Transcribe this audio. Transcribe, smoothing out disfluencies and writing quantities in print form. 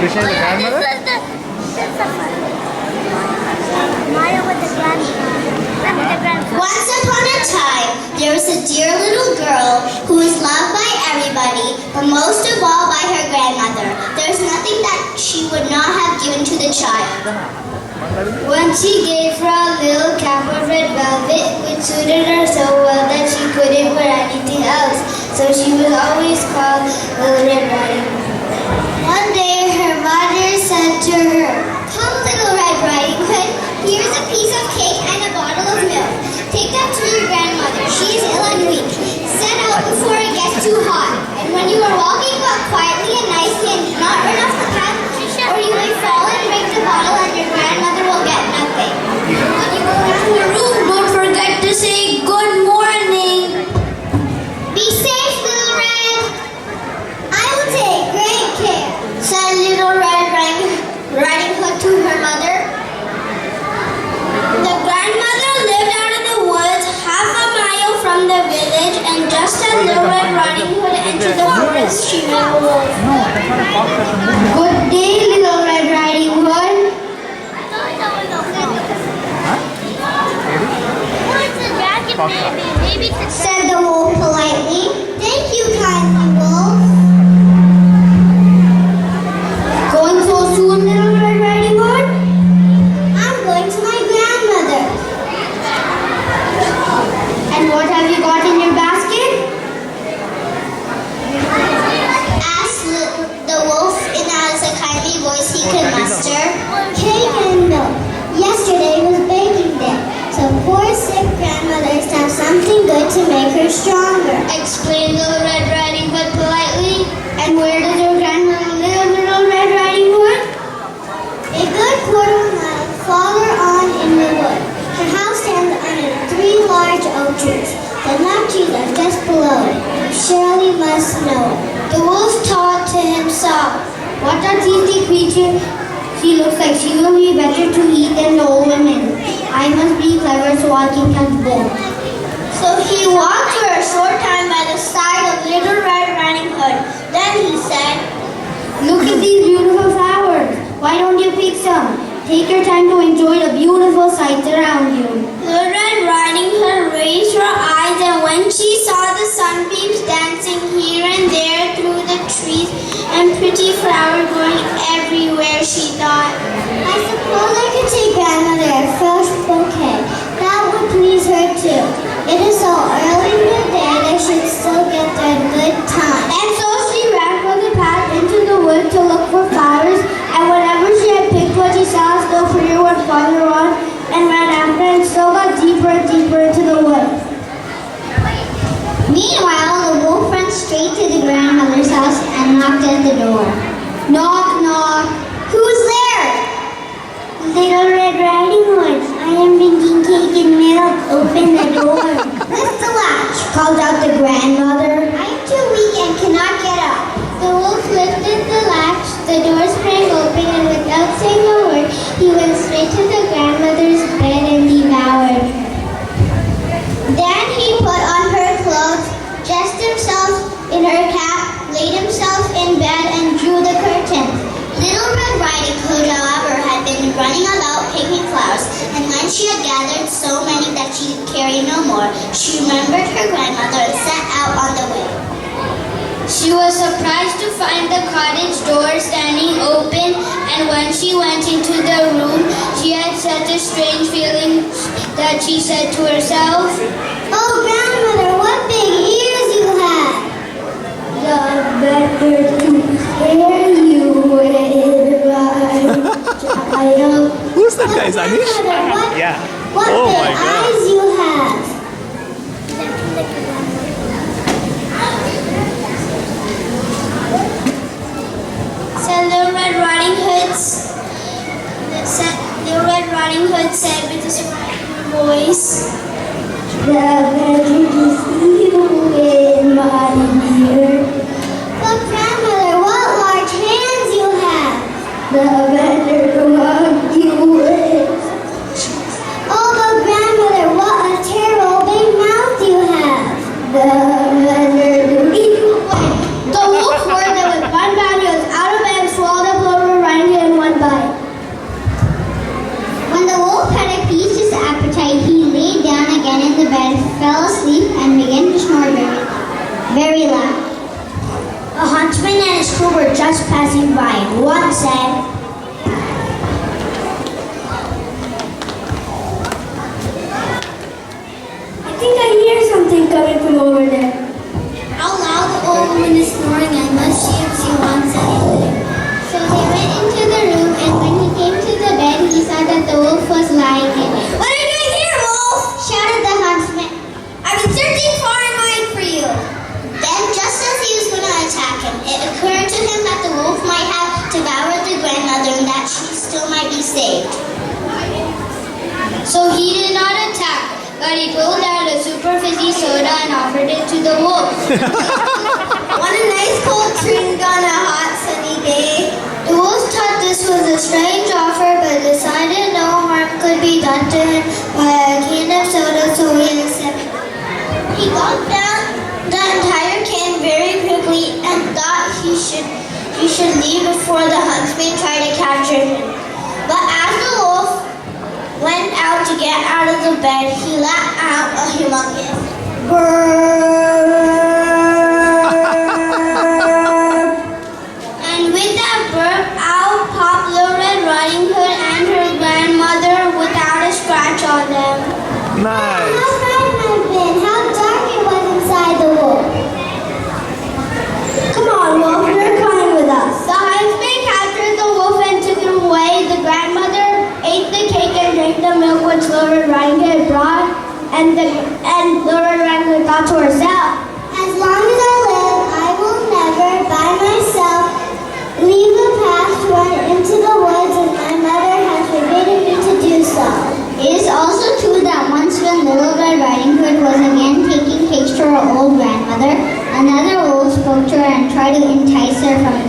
Trisha is the grandmother? Once upon a time, there was a dear little girl who was loved by everybody, but most of all by her grandmother. There was nothing that she would not have given to the child. Once she gave her a little cap of red velvet, which suited her so well that she couldn't wear anything else. So she was always called Little Red Riding Hood. One day her mother said to her, "Come, Little Red Riding Hood, here's a piece of cake and a bottle of milk. Take that to your grandmother. She is ill and weak. Set out before it gets too hot. And when you are walking, walk quietly and nicely and do not run off the path, or you may fall and break the bottle and your grandmother will get nothing. When you go into your room, don't forget to say good morning. Be safe, Little Red. I will take great care," said Little Red Riding Hood to her mother. The grandmother lived out in the woods, half a mile from the village, and just as Little Red Riding Hood entered the forest, she met a wolf. "Good day, Little Red Riding Hood," said the wolf politely. "Thank you, kindly wolf." "Going so soon, Little Red Riding Hood?" "I'm going to my grandmother." "And what have you got in your basket?" asked the wolf in as a kindly voice he could muster. "Cake and milk. Yesterday was baking day, so poor sick grandmother must have something good to make her stronger," explained Little Red Riding Hood politely. "And where does your grandmother live, Little Red Riding Hood?" "A good quarter of a mile farther on in the wood. Her house stands under 3 large oak trees. The nut trees are just below it. You surely must know it." The wolf thought to himself, "What a teasy creature she looks like. She will be better to eat than the old women. I must be clever so I can catch both." So he walked for a short time by the side of Little Red Riding Hood. Then he said, "Look at these beautiful flowers. Why don't you pick some? Take your time to enjoy the beautiful sights around you." Little Red Riding Hood raised her eyes, and when she saw the sunbeams dancing here and there through the trees and pretty flowers growing everywhere, she thought, "I suppose I could take grandmother a fresh bouquet. That would please her too. It is so early in the day they should still get their good time." And so she ran from the path into the wood to look for flowers, and whenever she had picked what she saw, still prettier one farther on, and ran after and still got deeper and deeper into the wood. Meanwhile, the wolf ran straight to the grandmother's house and knocked at the door. Knock, knock. "Who's there?" "Little Red Riding Hood. I am bringing cake and milk. Open the door." "Lift the latch," called out the grandmother. "I am too weak and cannot get up." The wolf lifted the latch, the door sprang open, and without saying a word, he went straight to the grandmother's bed and devoured. Then he put on her clothes, dressed himself in her cap, laid himself in bed, and drew the curtains. Little Red Riding Hood, however, had been running about picking flowers, and when she had gathered so many that she could carry no more, she remembered her grandmother and set out on the way. She was surprised to find the cottage door standing open, and when she went into the room, she had such a strange feeling that she said to herself, "Oh, grandmother, what big ears you have!" "The better to scare you with, child." Who's that guy, Anish? Yeah. What Oh big my God. eyes you have! Said Little Red Riding Hood said with a surprising voice, "The better to see you in my ear." "But grandmother, what large hands you have!" "The better to hug you with." "Oh, but grandmother, what a terrible big mouth you have!" "The better to eat you with." The wolf heard that with one bound he was out of bed and swallowed up Little passing by, and one said, I think I hear something coming from over there. "How loud the old woman is snoring, and must see if she wants anything." So they went into the room, and when he came to the bed, he saw that the wolf was lying in it. "What are you doing here, wolf?" shouted the huntsman. "I've been searching far and wide for you." Then, just as he was going to attack him, it occurred to him that the wolf might have devoured the grandmother and that she still might be saved. So he did not attack, but he pulled out a super fizzy soda and offered it to the wolf. Want a nice cold drink on a hot sunny day? The wolf thought this was a strange offer, but decided no harm could be done to him by a can of soda, so he accepted. He gulped down the entire can very quickly and thought he should leave before the huntsman tried to capture him. But as the wolf went out to get out of the bed, he let out a humongous burp. And with that burp, out popped Little Red Riding Hood and her grandmother without a scratch on them. Nice. How frightened I've been! How dark it was inside the wolf! Come on, Wolf, you're coming with us. The huntsman captured the wolf and took him away. The grandmother ate the cake and drank the milk which Little Red Riding Hood brought, and Little Red Riding Hood thought to herself, "As long as I live, I will never, by myself, leave the path to run into the woods, and my mother has forbidden me to do so." It is also true that once when Little Red Riding Hood was again taking cakes to her old grandmother, another wolf spoke to her and tried to entice her from